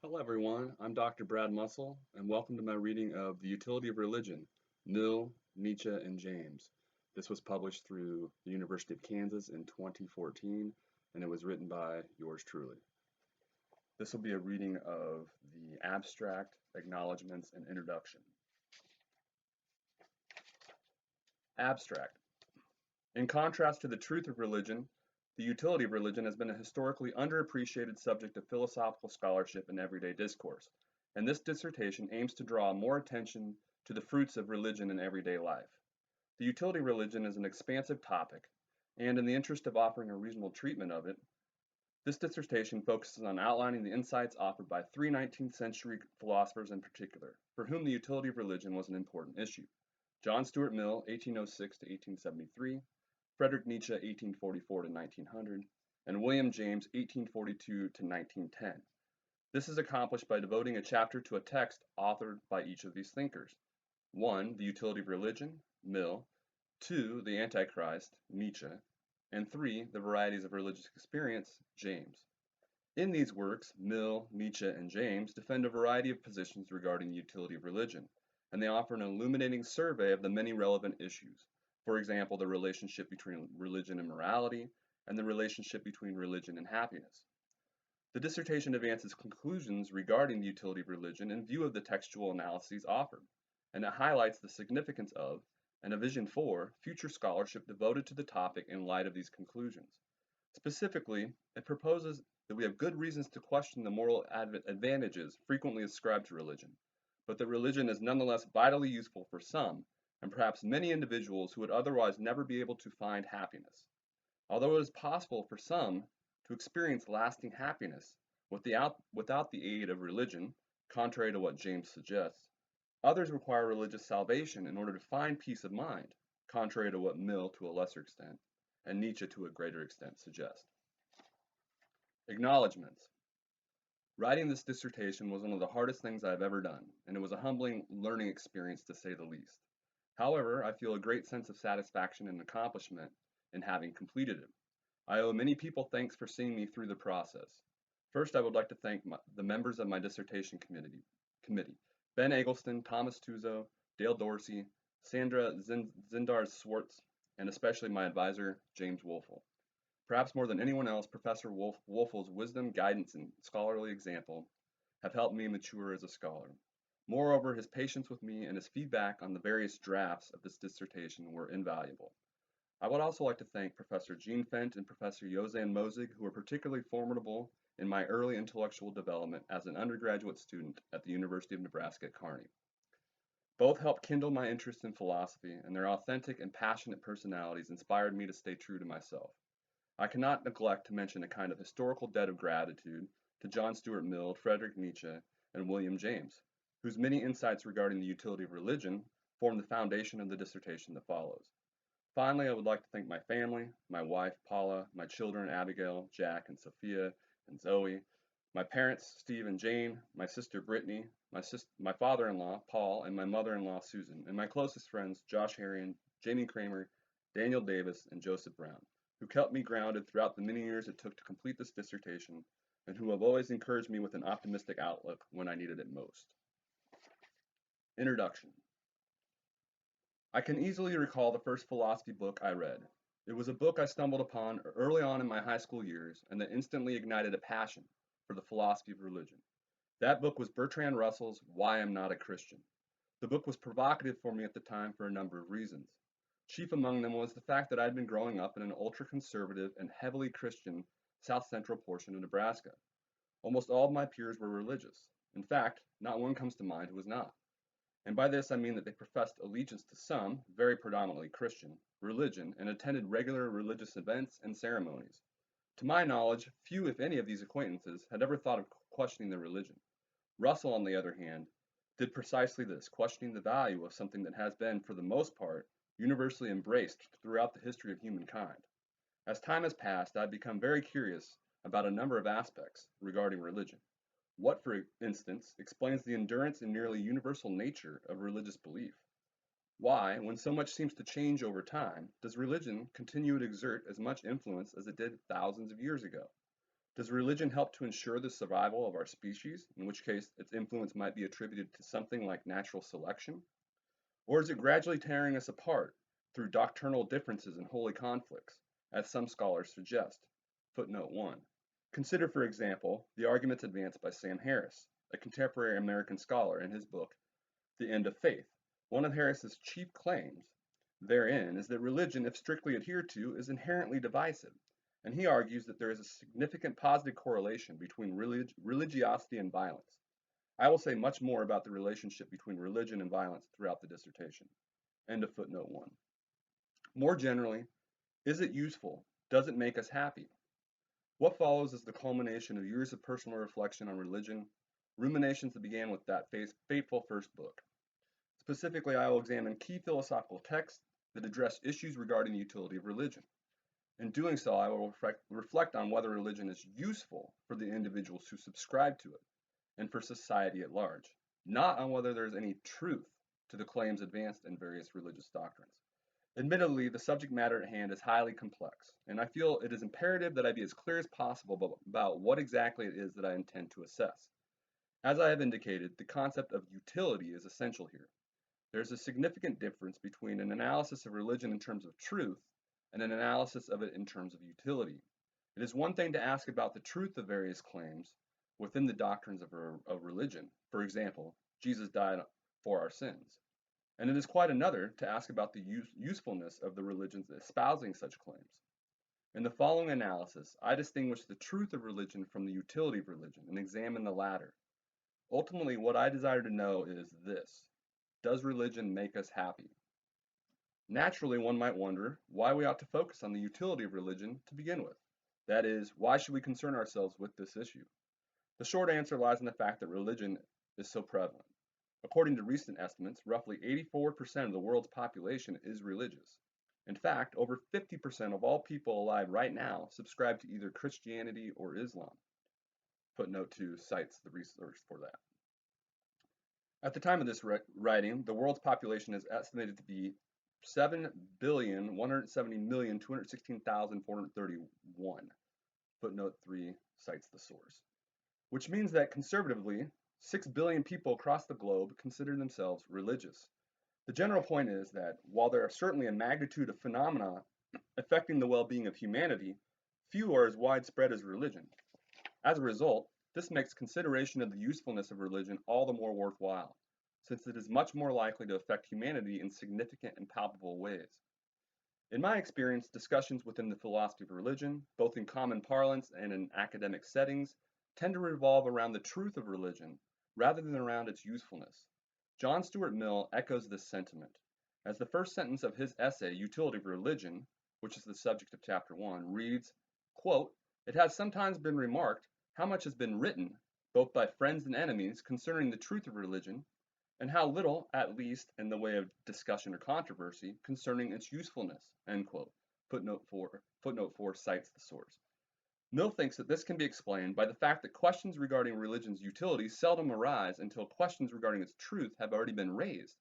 Hello, everyone. I'm Dr. Brad Musil, and welcome to my reading of The Utility of Religion, Mill, Nietzsche, and James. This was published through the University of Kansas in 2014, and it was written by yours truly. This will be a reading of the abstract, acknowledgements, and introduction. Abstract. In contrast to the truth of religion, the utility of religion has been a historically underappreciated subject of philosophical scholarship and everyday discourse, and this dissertation aims to draw more attention to the fruits of religion in everyday life. The utility of religion is an expansive topic, and in the interest of offering a reasonable treatment of it, this dissertation focuses on outlining the insights offered by three 19th century philosophers in particular, for whom the utility of religion was an important issue. John Stuart Mill, 1806 to 1873, Friedrich Nietzsche, 1844 to 1900, and William James, 1842 to 1910. This is accomplished by devoting a chapter to a text authored by each of these thinkers. 1. The Utility of Religion, Mill. 2. The Antichrist, Nietzsche. And 3. The Varieties of Religious Experience, James. In these works, Mill, Nietzsche, and James defend a variety of positions regarding the utility of religion, and they offer an illuminating survey of the many relevant issues. For example, the relationship between religion and morality, and the relationship between religion and happiness. The dissertation advances conclusions regarding the utility of religion in view of the textual analyses offered, and it highlights the significance of, and a vision for, future scholarship devoted to the topic in light of these conclusions. Specifically, it proposes that we have good reasons to question the moral advantages frequently ascribed to religion, but that religion is nonetheless vitally useful for some, and perhaps many individuals who would otherwise never be able to find happiness. Although it is possible for some to experience lasting happiness without the aid of religion, contrary to what James suggests, others require religious salvation in order to find peace of mind, contrary to what Mill to a lesser extent, and Nietzsche to a greater extent suggest. Acknowledgements. Writing this dissertation was one of the hardest things I have ever done, and it was a humbling learning experience to say the least. However, I feel a great sense of satisfaction and accomplishment in having completed it. I owe many people thanks for seeing me through the process. First, I would like to thank the members of my dissertation committee, Ben Eggleston, Thomas Tuzo, Dale Dorsey, Sandra Zindars-Swartz, and especially my advisor, James Wolfel. Perhaps more than anyone else, Professor Wolfel's wisdom, guidance, and scholarly example have helped me mature as a scholar. Moreover, his patience with me and his feedback on the various drafts of this dissertation were invaluable. I would also like to thank Professor Gene Fent and Professor Jozan Mosig, who were particularly formidable in my early intellectual development as an undergraduate student at the University of Nebraska at Kearney. Both helped kindle my interest in philosophy, and their authentic and passionate personalities inspired me to stay true to myself. I cannot neglect to mention a kind of historical debt of gratitude to John Stuart Mill, Friedrich Nietzsche, and William James, whose many insights regarding the utility of religion form the foundation of the dissertation that follows. Finally, I would like to thank my family, my wife, Paula, my children, Abigail, Jack, and Sophia, and Zoe, my parents, Steve and Jane, my sister, Brittany, my father-in-law, Paul, and my mother-in-law, Susan, and my closest friends, Josh Harrion, Jamie Kramer, Daniel Davis, and Joseph Brown, who kept me grounded throughout the many years it took to complete this dissertation, and who have always encouraged me with an optimistic outlook when I needed it most. Introduction. I can easily recall the first philosophy book I read. It was a book I stumbled upon early on in my high school years and that instantly ignited a passion for the philosophy of religion. That book was Bertrand Russell's Why I'm Not a Christian. The book was provocative for me at the time for a number of reasons. Chief among them was the fact that I'd been growing up in an ultra-conservative and heavily Christian south central portion of Nebraska. Almost all of my peers were religious. In fact, not one comes to mind who was not. And by this I mean that they professed allegiance to some, very predominantly Christian, religion and attended regular religious events and ceremonies. To my knowledge, few, if any, of these acquaintances had ever thought of questioning their religion. Russell, on the other hand, did precisely this, questioning the value of something that has been, for the most part, universally embraced throughout the history of humankind. As time has passed, I have become very curious about a number of aspects regarding religion. What, for instance, explains the endurance and nearly universal nature of religious belief? Why, when so much seems to change over time, does religion continue to exert as much influence as it did thousands of years ago? Does religion help to ensure the survival of our species, in which case its influence might be attributed to something like natural selection? Or is it gradually tearing us apart through doctrinal differences and holy conflicts, as some scholars suggest? Footnote 1. Consider, for example, the arguments advanced by Sam Harris, a contemporary American scholar, in his book, The End of Faith. One of Harris's chief claims therein is that religion, if strictly adhered to, is inherently divisive, and he argues that there is a significant positive correlation between religiosity and violence. I will say much more about the relationship between religion and violence throughout the dissertation. End of footnote 1. More generally, is it useful? Does it make us happy? What follows is the culmination of years of personal reflection on religion, ruminations that began with that fateful first book. Specifically, I will examine key philosophical texts that address issues regarding the utility of religion. In doing so, I will reflect on whether religion is useful for the individuals who subscribe to it and for society at large, not on whether there is any truth to the claims advanced in various religious doctrines. Admittedly, the subject matter at hand is highly complex, and I feel it is imperative that I be as clear as possible about what exactly it is that I intend to assess. As I have indicated, the concept of utility is essential here. There is a significant difference between an analysis of religion in terms of truth and an analysis of it in terms of utility. It is one thing to ask about the truth of various claims within the doctrines of religion. For example, Jesus died for our sins. And it is quite another to ask about the usefulness of the religions espousing such claims. In the following analysis, I distinguish the truth of religion from the utility of religion and examine the latter. Ultimately, what I desire to know is this: does religion make us happy? Naturally, one might wonder why we ought to focus on the utility of religion to begin with. That is, why should we concern ourselves with this issue? The short answer lies in the fact that religion is so prevalent. According to recent estimates, roughly 84% of the world's population is religious. In fact, over 50% of all people alive right now subscribe to either Christianity or Islam. Footnote 2 cites the research for that. At the time of this writing, the world's population is estimated to be 7,170,216,431. Footnote 3 cites the source. Which means that conservatively, 6 billion people across the globe consider themselves religious. The general point is that while there are certainly a magnitude of phenomena affecting the well-being of humanity, few are as widespread as religion. As a result, this makes consideration of the usefulness of religion all the more worthwhile, since it is much more likely to affect humanity in significant and palpable ways. In my experience, discussions within the philosophy of religion, both in common parlance and in academic settings, tend to revolve around the truth of religion rather than around its usefulness. John Stuart Mill echoes this sentiment, as the first sentence of his essay, Utility of Religion, which is the subject of Chapter 1, reads, quote, "It has sometimes been remarked how much has been written, both by friends and enemies, concerning the truth of religion, and how little, at least, in the way of discussion or controversy, concerning its usefulness." End quote. Footnote 4 cites the source. Mill thinks that this can be explained by the fact that questions regarding religion's utility seldom arise until questions regarding its truth have already been raised,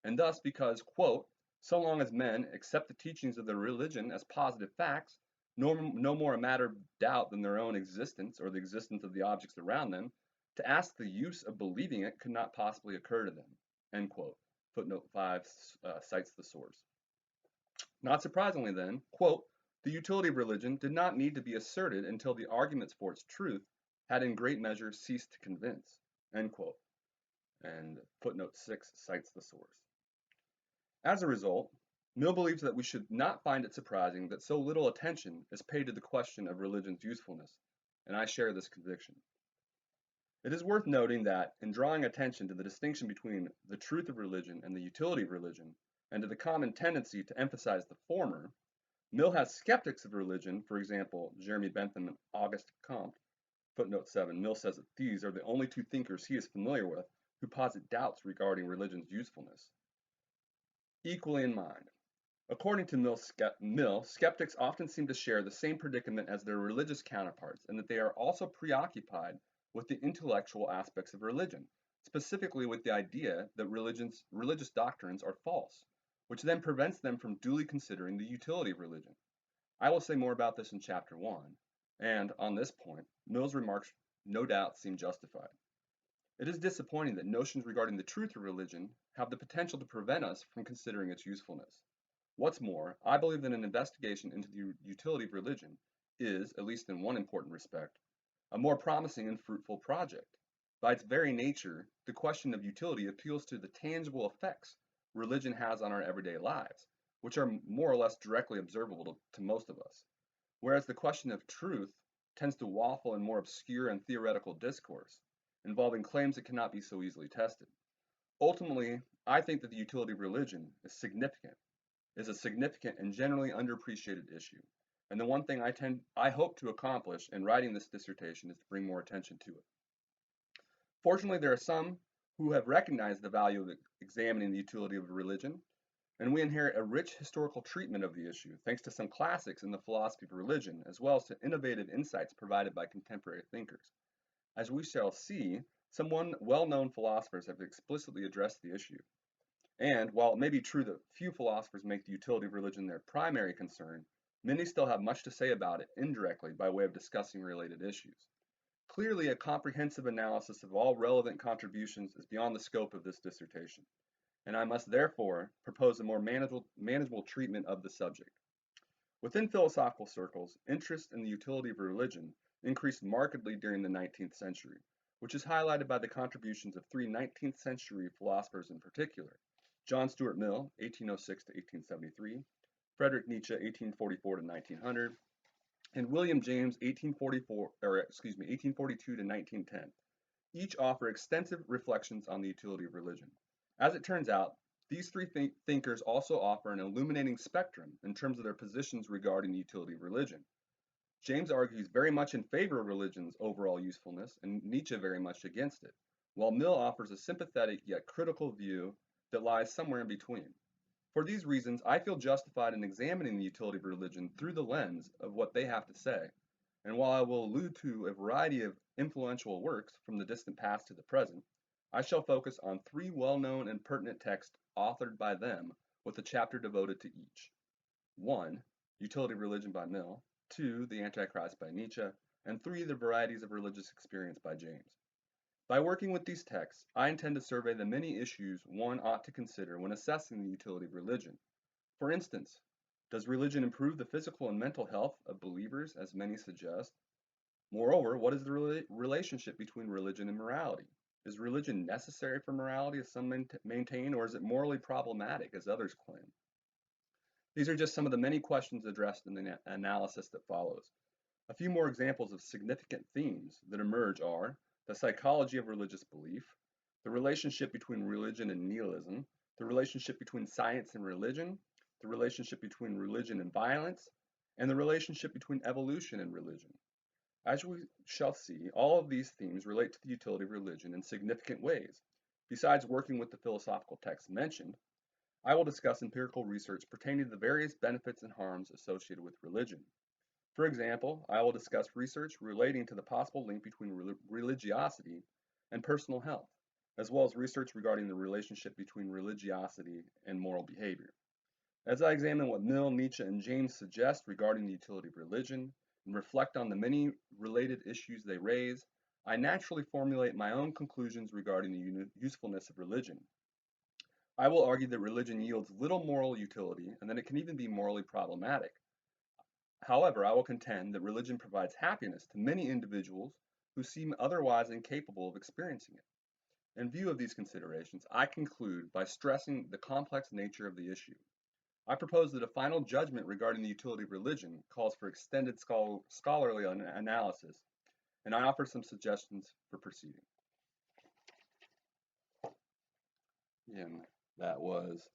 and thus because, quote, "so long as men accept the teachings of their religion as positive facts, no more a matter of doubt than their own existence or the existence of the objects around them, to ask the use of believing it could not possibly occur to them." End quote. Footnote 5 cites the source. Not surprisingly then, quote, "the utility of religion did not need to be asserted until the arguments for its truth had in great measure ceased to convince." End quote. And footnote 6 cites the source. As a result, Mill believes that we should not find it surprising that so little attention is paid to the question of religion's usefulness, and I share this conviction. It is worth noting that, in drawing attention to the distinction between the truth of religion and the utility of religion, and to the common tendency to emphasize the former, Mill has skeptics of religion, for example, Jeremy Bentham and Auguste Comte. Footnote 7, Mill says that these are the only two thinkers he is familiar with who posit doubts regarding religion's usefulness. Equally in mind. According to Mill, skeptics often seem to share the same predicament as their religious counterparts, and that they are also preoccupied with the intellectual aspects of religion, specifically with the idea that religious doctrines are false, which then prevents them from duly considering the utility of religion. I will say more about this in Chapter 1, And on this point, Mill's remarks no doubt seem justified. It is disappointing that notions regarding the truth of religion have the potential to prevent us from considering its usefulness. What's more, I believe that an investigation into the utility of religion is, at least in one important respect, a more promising and fruitful project. By its very nature, the question of utility appeals to the tangible effects religion has on our everyday lives, which are more or less directly observable to most of us, whereas the question of truth tends to waffle in more obscure and theoretical discourse, involving claims that cannot be so easily tested. Ultimately, I think that the utility of religion is a significant and generally underappreciated issue. And the one thing I hope to accomplish in writing this dissertation is to bring more attention to it. Fortunately, there are some who have recognized the value of examining the utility of religion, and we inherit a rich historical treatment of the issue, thanks to some classics in the philosophy of religion, as well as to innovative insights provided by contemporary thinkers. As we shall see, some well-known philosophers have explicitly addressed the issue. And while it may be true that few philosophers make the utility of religion their primary concern, many still have much to say about it indirectly by way of discussing related issues. Clearly, a comprehensive analysis of all relevant contributions is beyond the scope of this dissertation, and I must therefore propose a more manageable treatment of the subject. Within philosophical circles, interest in the utility of religion increased markedly during the 19th century, which is highlighted by the contributions of three 19th century philosophers in particular: John Stuart Mill, 1806 to 1873, Friedrich Nietzsche, 1844 to 1900, and William James, 1842 to 1910. Each offer extensive reflections on the utility of religion. As it turns out, these three thinkers also offer an illuminating spectrum in terms of their positions regarding the utility of religion. James argues very much in favor of religion's overall usefulness, and Nietzsche very much against it, while Mill offers a sympathetic yet critical view that lies somewhere in between. For these reasons, I feel justified in examining the utility of religion through the lens of what they have to say. And while I will allude to a variety of influential works from the distant past to the present, I shall focus on three well-known and pertinent texts authored by them, with a chapter devoted to each. 1. Utility of Religion by Mill, 2. The Antichrist by Nietzsche, and 3. The Varieties of Religious Experience by James. By working with these texts, I intend to survey the many issues one ought to consider when assessing the utility of religion. For instance, does religion improve the physical and mental health of believers, as many suggest? Moreover, what is the relationship between religion and morality? Is religion necessary for morality, as some maintain, or is it morally problematic, as others claim? These are just some of the many questions addressed in the analysis that follows. A few more examples of significant themes that emerge are the psychology of religious belief, the relationship between religion and nihilism, the relationship between science and religion, the relationship between religion and violence, and the relationship between evolution and religion. As we shall see, all of these themes relate to the utility of religion in significant ways. Besides working with the philosophical texts mentioned, I will discuss empirical research pertaining to the various benefits and harms associated with religion. For example, I will discuss research relating to the possible link between religiosity and personal health, as well as research regarding the relationship between religiosity and moral behavior. As I examine what Mill, Nietzsche, and James suggest regarding the utility of religion and reflect on the many related issues they raise, I naturally formulate my own conclusions regarding the usefulness of religion. I will argue that religion yields little moral utility and that it can even be morally problematic. However, I will contend that religion provides happiness to many individuals who seem otherwise incapable of experiencing it. In view of these considerations, I conclude by stressing the complex nature of the issue. I propose that a final judgment regarding the utility of religion calls for extended scholarly analysis, and I offer some suggestions for proceeding. And that was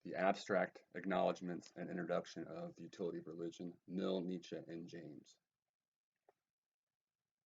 the abstract acknowledgements and introduction of the utility of religion, Mill, Nietzsche, and James.